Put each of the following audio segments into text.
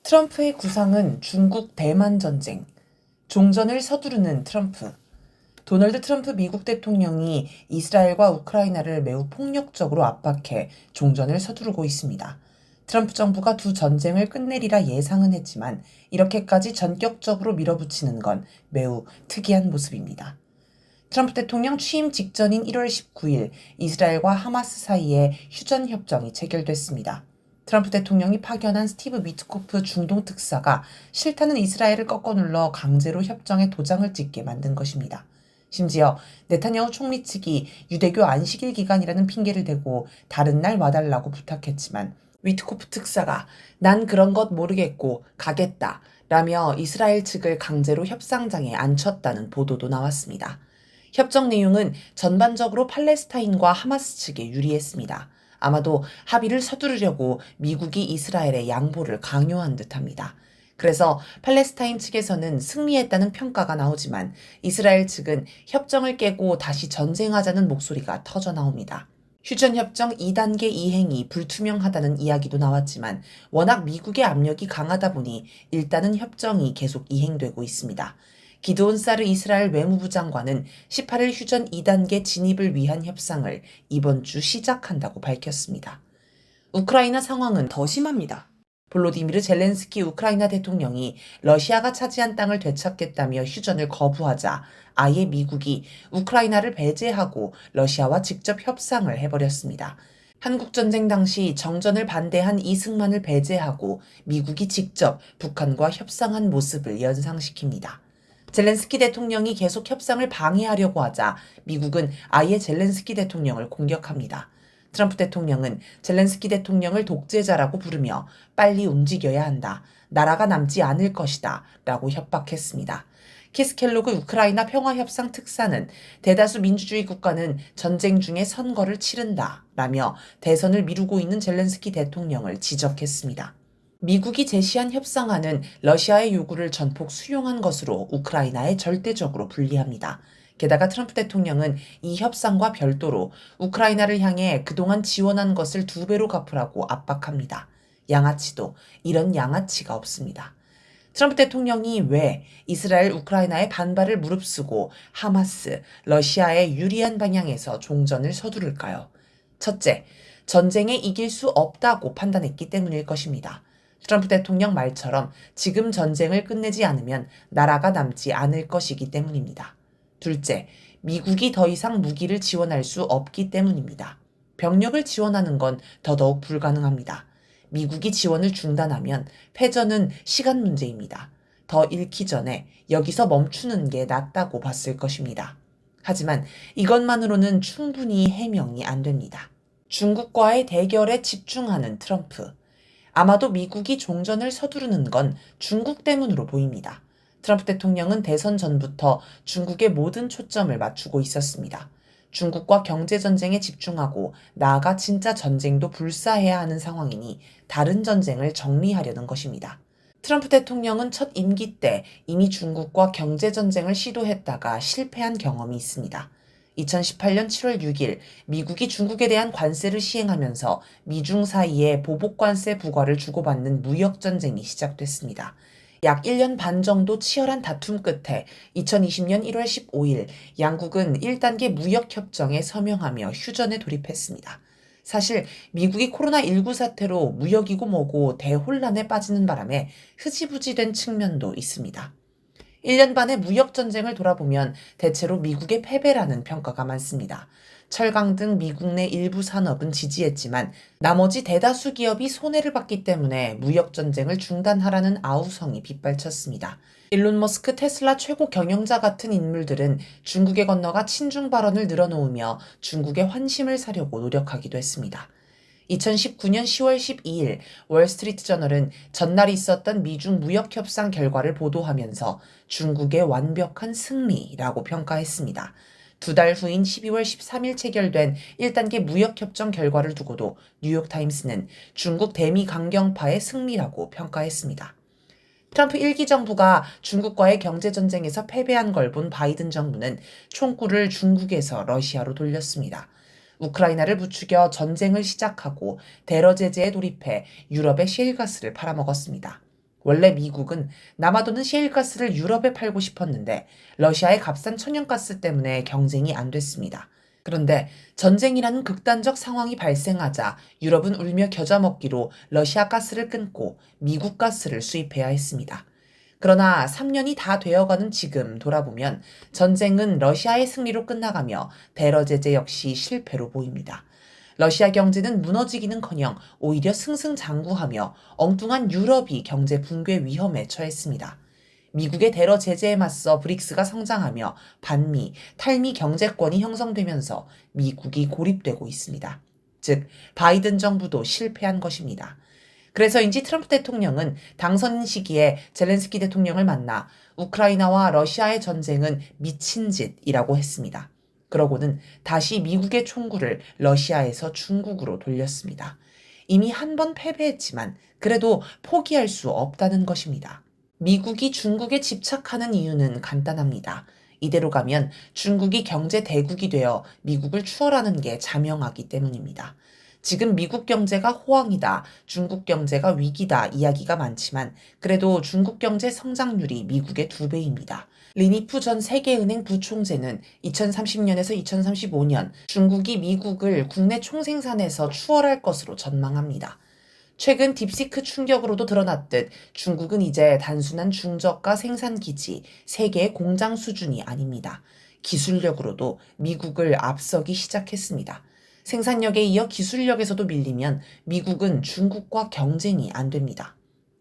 트럼프의 구상은 중국 대만 전쟁, 종전을 서두르는 트럼프. 도널드 트럼프 미국 대통령이 이스라엘과 우크라이나를 매우 폭력적으로 압박해 종전을 서두르고 있습니다. 트럼프 정부가 두 전쟁을 끝내리라 예상은 했지만 이렇게까지 전격적으로 밀어붙이는 건 매우 특이한 모습입니다. 트럼프 대통령 취임 직전인 1월 19일 이스라엘과 하마스 사이에 휴전 협정이 체결됐습니다. 트럼프 대통령이 파견한 스티브 위트코프 중동 특사가 싫다는 이스라엘을 꺾어눌러 강제로 협정에 도장을 찍게 만든 것입니다. 심지어 네타냐후 총리 측이 유대교 안식일 기간이라는 핑계를 대고 다른 날 와달라고 부탁했지만 위트코프 특사가 난 그런 것 모르겠고 가겠다 라며 이스라엘 측을 강제로 협상장에 앉혔다는 보도도 나왔습니다. 협정 내용은 전반적으로 팔레스타인과 하마스 측에 유리했습니다. 아마도 합의를 서두르려고 미국이 이스라엘의 양보를 강요한 듯합니다. 그래서 팔레스타인 측에서는 승리했다는 평가가 나오지만 이스라엘 측은 협정을 깨고 다시 전쟁하자는 목소리가 터져 나옵니다. 휴전협정 2단계 이행이 불투명하다는 이야기도 나왔지만 워낙 미국의 압력이 강하다 보니 일단은 협정이 계속 이행되고 있습니다. 기드온 사르 이스라엘 외무부 장관은 18일 휴전 2단계 진입을 위한 협상을 이번 주 시작한다고 밝혔습니다. 우크라이나 상황은 더 심합니다. 볼로디미르 젤렌스키 우크라이나 대통령이 러시아가 차지한 땅을 되찾겠다며 휴전을 거부하자 아예 미국이 우크라이나를 배제하고 러시아와 직접 협상을 해버렸습니다. 한국전쟁 당시 정전을 반대한 이승만을 배제하고 미국이 직접 북한과 협상한 모습을 연상시킵니다. 젤렌스키 대통령이 계속 협상을 방해하려고 하자 미국은 아예 젤렌스키 대통령을 공격합니다. 트럼프 대통령은 젤렌스키 대통령을 독재자라고 부르며 빨리 움직여야 한다. 나라가 남지 않을 것이다. 라고 협박했습니다. 키스 켈로그 우크라이나 평화협상 특사는 대다수 민주주의 국가는 전쟁 중에 선거를 치른다. 라며 대선을 미루고 있는 젤렌스키 대통령을 지적했습니다. 미국이 제시한 협상안은 러시아의 요구를 전폭 수용한 것으로 우크라이나에 절대적으로 불리합니다. 게다가 트럼프 대통령은 이 협상과 별도로 우크라이나를 향해 그동안 지원한 것을 2배로 갚으라고 압박합니다. 양아치도 이런 양아치가 없습니다. 트럼프 대통령이 왜 이스라엘 우크라이나의 반발을 무릅쓰고 하마스, 러시아의 유리한 방향에서 종전을 서두를까요? 첫째, 전쟁에 이길 수 없다고 판단했기 때문일 것입니다. 트럼프 대통령 말처럼 지금 전쟁을 끝내지 않으면 나라가 남지 않을 것이기 때문입니다. 둘째, 미국이 더 이상 무기를 지원할 수 없기 때문입니다. 병력을 지원하는 건 더더욱 불가능합니다. 미국이 지원을 중단하면 패전은 시간 문제입니다. 더 잃기 전에 여기서 멈추는 게 낫다고 봤을 것입니다. 하지만 이것만으로는 충분히 해명이 안 됩니다. 중국과의 대결에 집중하는 트럼프. 아마도 미국이 종전을 서두르는 건 중국 때문으로 보입니다. 트럼프 대통령은 대선 전부터 중국의 모든 초점을 맞추고 있었습니다. 중국과 경제전쟁에 집중하고 나아가 진짜 전쟁도 불사해야 하는 상황이니 다른 전쟁을 정리하려는 것입니다. 트럼프 대통령은 첫 임기 때 이미 중국과 경제전쟁을 시도했다가 실패한 경험이 있습니다. 2018년 7월 6일 미국이 중국에 대한 관세를 시행하면서 미중 사이에 보복관세 부과를 주고받는 무역전쟁이 시작됐습니다. 약 1년 반 정도 치열한 다툼 끝에 2020년 1월 15일 양국은 1단계 무역협정에 서명하며 휴전에 돌입했습니다. 사실 미국이 코로나19 사태로 무역이고 뭐고 대혼란에 빠지는 바람에 흐지부지 된 측면도 있습니다. 1년 반의 무역전쟁을 돌아보면 대체로 미국의 패배라는 평가가 많습니다. 철강 등 미국 내 일부 산업은 지지했지만 나머지 대다수 기업이 손해를 봤기 때문에 무역전쟁을 중단하라는 아우성이 빗발쳤습니다. 일론 머스크 테슬라 최고 경영자 같은 인물들은 중국에 건너가 친중 발언을 늘어놓으며 중국의 환심을 사려고 노력하기도 했습니다. 2019년 10월 12일 월스트리트저널은 전날 있었던 미중 무역협상 결과를 보도하면서 중국의 완벽한 승리라고 평가했습니다. 2달 후인 12월 13일 체결된 1단계 무역협정 결과를 두고도 뉴욕타임스는 중국 대미 강경파의 승리라고 평가했습니다. 트럼프 1기 정부가 중국과의 경제전쟁에서 패배한 걸 본 바이든 정부는 총구를 중국에서 러시아로 돌렸습니다. 우크라이나를 부추겨 전쟁을 시작하고 대러 제재에 돌입해 유럽의 셰일가스를 팔아먹었습니다. 원래 미국은 남아도는 셰일가스를 유럽에 팔고 싶었는데 러시아의 값싼 천연가스 때문에 경쟁이 안 됐습니다. 그런데 전쟁이라는 극단적 상황이 발생하자 유럽은 울며 겨자 먹기로 러시아 가스를 끊고 미국 가스를 수입해야 했습니다. 그러나 3년이 다 되어가는 지금 돌아보면 전쟁은 러시아의 승리로 끝나가며 대러 제재 역시 실패로 보입니다. 러시아 경제는 무너지기는커녕 오히려 승승장구하며 엉뚱한 유럽이 경제 붕괴 위험에 처했습니다. 미국의 대러 제재에 맞서 브릭스가 성장하며 반미, 탈미 경제권이 형성되면서 미국이 고립되고 있습니다. 즉, 바이든 정부도 실패한 것입니다. 그래서인지 트럼프 대통령은 당선 시기에 젤렌스키 대통령을 만나 우크라이나와 러시아의 전쟁은 미친 짓이라고 했습니다. 그러고는 다시 미국의 총구를 러시아에서 중국으로 돌렸습니다. 이미 한 번 패배했지만 그래도 포기할 수 없다는 것입니다. 미국이 중국에 집착하는 이유는 간단합니다. 이대로 가면 중국이 경제 대국이 되어 미국을 추월하는 게 자명하기 때문입니다. 지금 미국 경제가 호황이다, 중국 경제가 위기다 이야기가 많지만 그래도 중국 경제 성장률이 미국의 2배입니다. 리니프 전 세계은행 부총재는 2030년에서 2035년 중국이 미국을 국내 총생산에서 추월할 것으로 전망합니다. 최근 딥시크 충격으로도 드러났듯 중국은 이제 단순한 중저가 생산기지, 세계의 공장 수준이 아닙니다. 기술력으로도 미국을 앞서기 시작했습니다. 생산력에 이어 기술력에서도 밀리면 미국은 중국과 경쟁이 안 됩니다.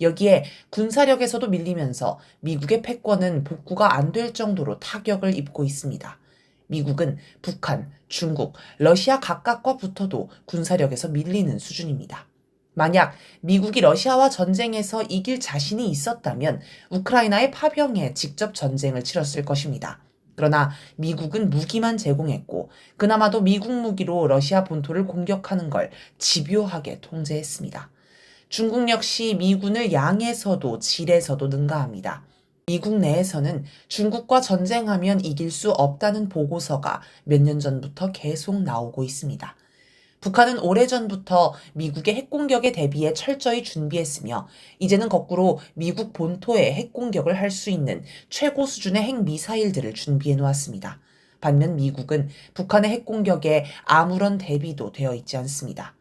여기에 군사력에서도 밀리면서 미국의 패권은 복구가 안 될 정도로 타격을 입고 있습니다. 미국은 북한, 중국, 러시아 각각과 붙어도 군사력에서 밀리는 수준입니다. 만약 미국이 러시아와 전쟁에서 이길 자신이 있었다면 우크라이나의 파병에 직접 전쟁을 치렀을 것입니다. 그러나 미국은 무기만 제공했고 그나마도 미국 무기로 러시아 본토를 공격하는 걸 집요하게 통제했습니다. 중국 역시 미군을 양에서도 질에서도 능가합니다. 미국 내에서는 중국과 전쟁하면 이길 수 없다는 보고서가 몇 년 전부터 계속 나오고 있습니다. 북한은 오래전부터 미국의 핵공격에 대비해 철저히 준비했으며 이제는 거꾸로 미국 본토에 핵공격을 할 수 있는 최고 수준의 핵미사일들을 준비해 놓았습니다. 반면 미국은 북한의 핵공격에 아무런 대비도 되어 있지 않습니다.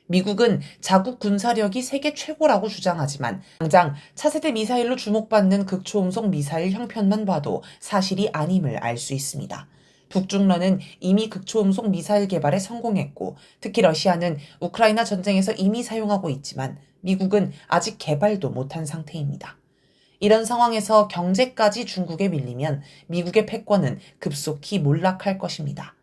미국은 자국 군사력이 세계 최고라고 주장하지만 당장 차세대 미사일로 주목받는 극초음속 미사일 형편만 봐도 사실이 아님을 알 수 있습니다. 북중러는 이미 극초음속 미사일 개발에 성공했고 특히 러시아는 우크라이나 전쟁에서 이미 사용하고 있지만 미국은 아직 개발도 못한 상태입니다. 이런 상황에서 경제까지 중국에 밀리면 미국의 패권은 급속히 몰락할 것입니다.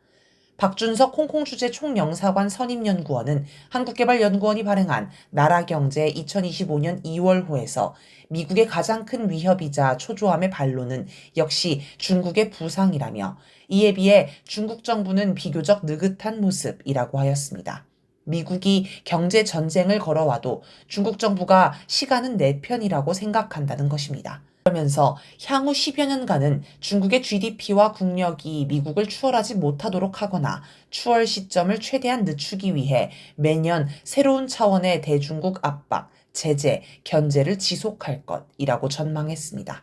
박준석 홍콩주재 총영사관 선임연구원은 한국개발연구원이 발행한 나라경제 2025년 2월호에서 미국의 가장 큰 위협이자 초조함의 반론은 역시 중국의 부상이라며 이에 비해 중국 정부는 비교적 느긋한 모습이라고 하였습니다. 미국이 경제 전쟁을 걸어와도 중국 정부가 시간은 내 편이라고 생각한다는 것입니다. 그러면서 향후 10여 년간은 중국의 GDP와 국력이 미국을 추월하지 못하도록 하거나 추월 시점을 최대한 늦추기 위해 매년 새로운 차원의 대중국 압박, 제재, 견제를 지속할 것이라고 전망했습니다.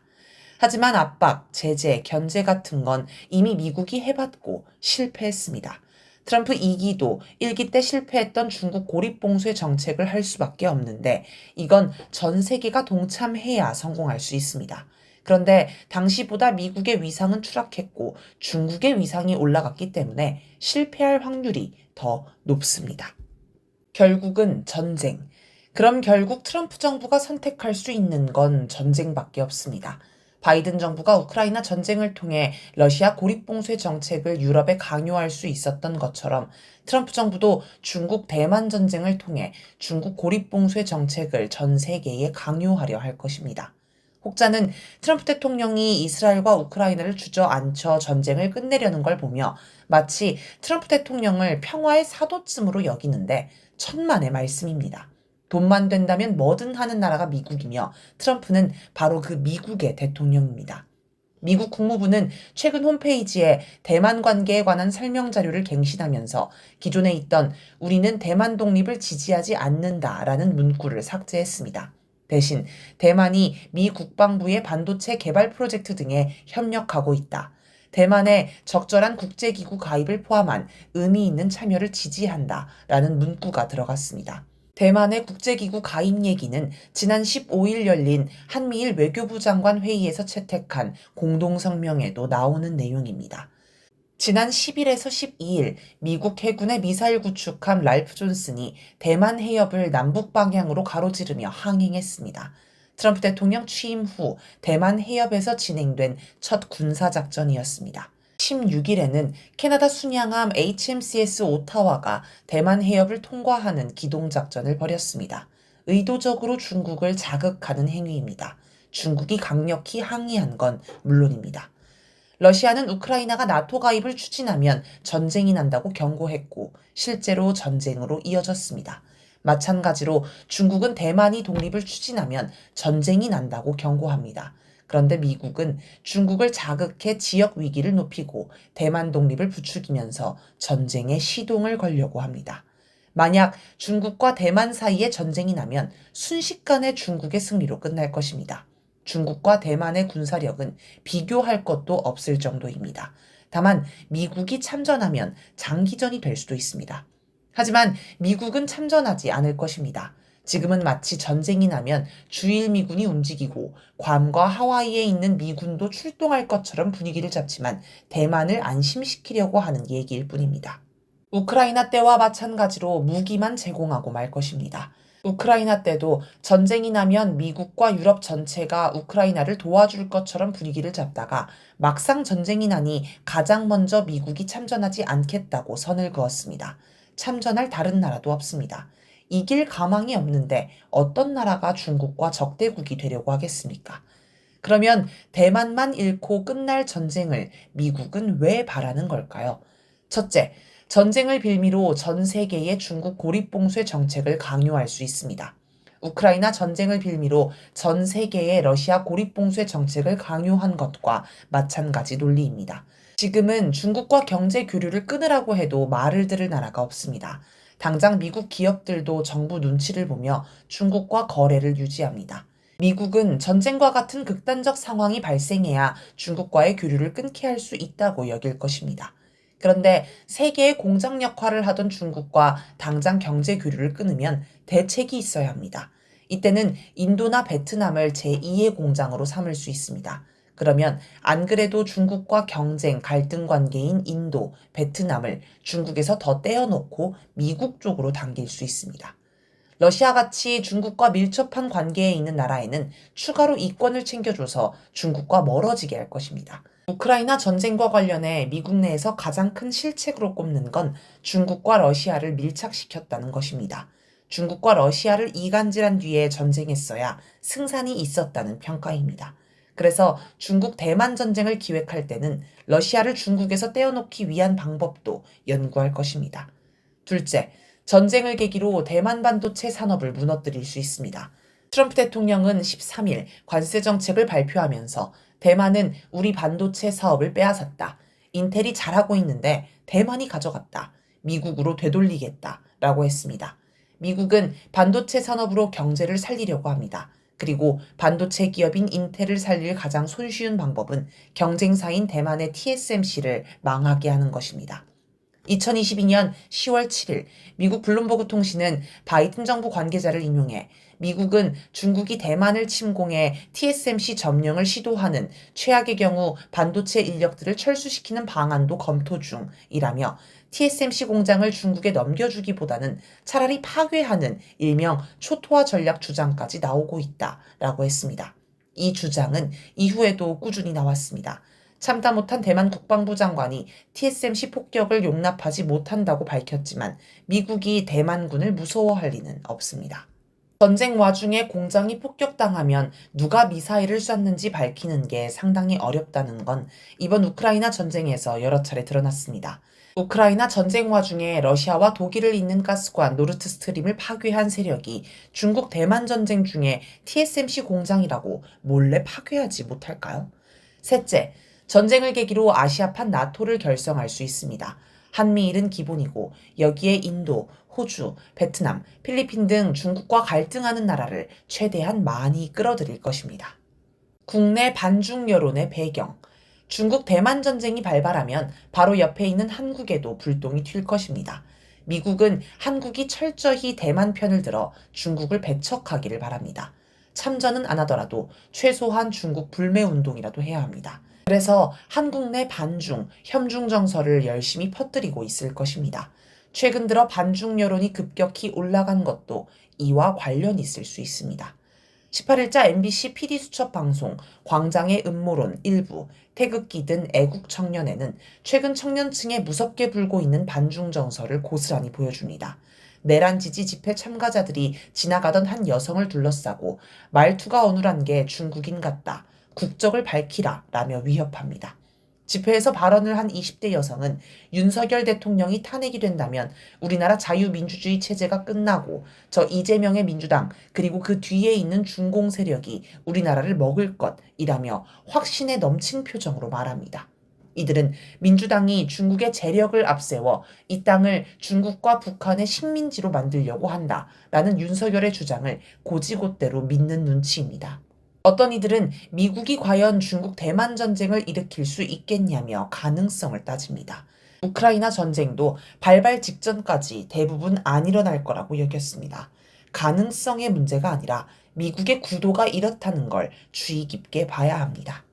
하지만 압박, 제재, 견제 같은 건 이미 미국이 해봤고 실패했습니다. 트럼프 2기도 1기 때 실패했던 중국 고립봉쇄 정책을 할 수밖에 없는데 이건 전 세계가 동참해야 성공할 수 있습니다. 그런데 당시보다 미국의 위상은 추락했고 중국의 위상이 올라갔기 때문에 실패할 확률이 더 높습니다. 결국은 전쟁. 그럼 결국 트럼프 정부가 선택할 수 있는 건 전쟁밖에 없습니다. 바이든 정부가 우크라이나 전쟁을 통해 러시아 고립봉쇄 정책을 유럽에 강요할 수 있었던 것처럼 트럼프 정부도 중국 대만 전쟁을 통해 중국 고립봉쇄 정책을 전 세계에 강요하려 할 것입니다. 혹자는 트럼프 대통령이 이스라엘과 우크라이나를 주저앉혀 전쟁을 끝내려는 걸 보며 마치 트럼프 대통령을 평화의 사도쯤으로 여기는데 천만의 말씀입니다. 돈만 된다면 뭐든 하는 나라가 미국이며 트럼프는 바로 그 미국의 대통령입니다. 미국 국무부는 최근 홈페이지에 대만 관계에 관한 설명 자료를 갱신하면서 기존에 있던 우리는 대만 독립을 지지하지 않는다라는 문구를 삭제했습니다. 대신 대만이 미 국방부의 반도체 개발 프로젝트 등에 협력하고 있다. 대만의 적절한 국제기구 가입을 포함한 의미 있는 참여를 지지한다. 라는 문구가 들어갔습니다. 대만의 국제기구 가입 얘기는 지난 15일 열린 한미일 외교부 장관 회의에서 채택한 공동성명에도 나오는 내용입니다. 지난 10일에서 12일 미국 해군의 미사일 구축함 랄프 존슨이 대만 해협을 남북 방향으로 가로지르며 항행했습니다. 트럼프 대통령 취임 후 대만 해협에서 진행된 첫 군사작전이었습니다. 16일에는 캐나다 순양함 HMCS 오타와가 대만 해협을 통과하는 기동작전을 벌였습니다. 의도적으로 중국을 자극하는 행위입니다. 중국이 강력히 항의한 건 물론입니다. 러시아는 우크라이나가 나토 가입을 추진하면 전쟁이 난다고 경고했고 실제로 전쟁으로 이어졌습니다. 마찬가지로 중국은 대만이 독립을 추진하면 전쟁이 난다고 경고합니다. 그런데 미국은 중국을 자극해 지역 위기를 높이고 대만 독립을 부추기면서 전쟁에 시동을 걸려고 합니다. 만약 중국과 대만 사이에 전쟁이 나면 순식간에 중국의 승리로 끝날 것입니다. 중국과 대만의 군사력은 비교할 것도 없을 정도입니다. 다만 미국이 참전하면 장기전이 될 수도 있습니다. 하지만 미국은 참전하지 않을 것입니다. 지금은 마치 전쟁이 나면 주일 미군이 움직이고 괌과 하와이에 있는 미군도 출동할 것처럼 분위기를 잡지만 대만을 안심시키려고 하는 얘기일 뿐입니다. 우크라이나 때와 마찬가지로 무기만 제공하고 말 것입니다. 우크라이나 때도 전쟁이 나면 미국과 유럽 전체가 우크라이나를 도와줄 것처럼 분위기를 잡다가 막상 전쟁이 나니 가장 먼저 미국이 참전하지 않겠다고 선을 그었습니다. 참전할 다른 나라도 없습니다. 이길 가망이 없는데 어떤 나라가 중국과 적대국이 되려고 하겠습니까? 그러면 대만만 잃고 끝날 전쟁을 미국은 왜 바라는 걸까요? 첫째, 전쟁을 빌미로 전 세계의 중국 고립봉쇄 정책을 강요할 수 있습니다. 우크라이나 전쟁을 빌미로 전 세계의 러시아 고립봉쇄 정책을 강요한 것과 마찬가지 논리입니다. 지금은 중국과 경제 교류를 끊으라고 해도 말을 들을 나라가 없습니다. 당장 미국 기업들도 정부 눈치를 보며 중국과 거래를 유지합니다. 미국은 전쟁과 같은 극단적 상황이 발생해야 중국과의 교류를 끊게 할 수 있다고 여길 것입니다. 그런데 세계의 공장 역할을 하던 중국과 당장 경제 교류를 끊으면 대책이 있어야 합니다. 이때는 인도나 베트남을 제2의 공장으로 삼을 수 있습니다. 그러면 안 그래도 중국과 경쟁, 갈등 관계인 인도, 베트남을 중국에서 더 떼어놓고 미국 쪽으로 당길 수 있습니다. 러시아같이 중국과 밀접한 관계에 있는 나라에는 추가로 이권을 챙겨줘서 중국과 멀어지게 할 것입니다. 우크라이나 전쟁과 관련해 미국 내에서 가장 큰 실책으로 꼽는 건 중국과 러시아를 밀착시켰다는 것입니다. 중국과 러시아를 이간질한 뒤에 전쟁했어야 승산이 있었다는 평가입니다. 그래서 중국 대만 전쟁을 기획할 때는 러시아를 중국에서 떼어놓기 위한 방법도 연구할 것입니다. 둘째, 전쟁을 계기로 대만 반도체 산업을 무너뜨릴 수 있습니다. 트럼프 대통령은 13일 관세 정책을 발표하면서 대만은 우리 반도체 사업을 빼앗았다. 인텔이 잘하고 있는데 대만이 가져갔다. 미국으로 되돌리겠다. 라고 했습니다. 미국은 반도체 산업으로 경제를 살리려고 합니다. 그리고 반도체 기업인 인텔을 살릴 가장 손쉬운 방법은 경쟁사인 대만의 TSMC를 망하게 하는 것입니다. 2022년 10월 7일 미국 블룸버그 통신은 바이든 정부 관계자를 인용해 미국은 중국이 대만을 침공해 TSMC 점령을 시도하는 최악의 경우 반도체 인력들을 철수시키는 방안도 검토 중이라며 TSMC 공장을 중국에 넘겨주기보다는 차라리 파괴하는 일명 초토화 전략 주장까지 나오고 있다라고 했습니다. 이 주장은 이후에도 꾸준히 나왔습니다. 참다 못한 대만 국방부 장관이 TSMC 폭격을 용납하지 못한다고 밝혔지만 미국이 대만군을 무서워할 리는 없습니다. 전쟁 와중에 공장이 폭격당하면 누가 미사일을 쐈는지 밝히는 게 상당히 어렵다는 건 이번 우크라이나 전쟁에서 여러 차례 드러났습니다. 우크라이나 전쟁 와중에 러시아와 독일을 잇는 가스관 노르트스트림을 파괴한 세력이 중국 대만 전쟁 중에 TSMC 공장이라고 몰래 파괴하지 못할까요? 셋째, 전쟁을 계기로 아시아판 나토를 결성할 수 있습니다. 한미일은 기본이고 여기에 인도, 호주, 베트남, 필리핀 등 중국과 갈등하는 나라를 최대한 많이 끌어들일 것입니다. 국내 반중 여론의 배경. 중국 대만 전쟁이 발발하면 바로 옆에 있는 한국에도 불똥이 튈 것입니다. 미국은 한국이 철저히 대만 편을 들어 중국을 배척하기를 바랍니다. 참전은 안 하더라도 최소한 중국 불매 운동이라도 해야 합니다. 그래서 한국 내 반중, 협중 정서를 열심히 퍼뜨리고 있을 것입니다. 최근 들어 반중 여론이 급격히 올라간 것도 이와 관련이 있을 수 있습니다. 18일자 MBC PD수첩 방송 광장의 음모론 일부 태극기 든 애국 청년에는 최근 청년층에 무섭게 불고 있는 반중 정서를 고스란히 보여줍니다. 내란 지지 집회 참가자들이 지나가던 한 여성을 둘러싸고 말투가 어눌한 게 중국인 같다. 국적을 밝히라 라며 위협합니다. 집회에서 발언을 한 20대 여성은 윤석열 대통령이 탄핵이 된다면 우리나라 자유민주주의 체제가 끝나고 저 이재명의 민주당 그리고 그 뒤에 있는 중공 세력이 우리나라를 먹을 것이라며 확신에 넘친 표정으로 말합니다. 이들은 민주당이 중국의 재력을 앞세워 이 땅을 중국과 북한의 식민지로 만들려고 한다라는 윤석열의 주장을 곧이곧대로 믿는 눈치입니다. 어떤 이들은 미국이 과연 중국 대만 전쟁을 일으킬 수 있겠냐며 가능성을 따집니다. 우크라이나 전쟁도 발발 직전까지 대부분 안 일어날 거라고 여겼습니다. 가능성의 문제가 아니라 미국의 구도가 이렇다는 걸 주의 깊게 봐야 합니다.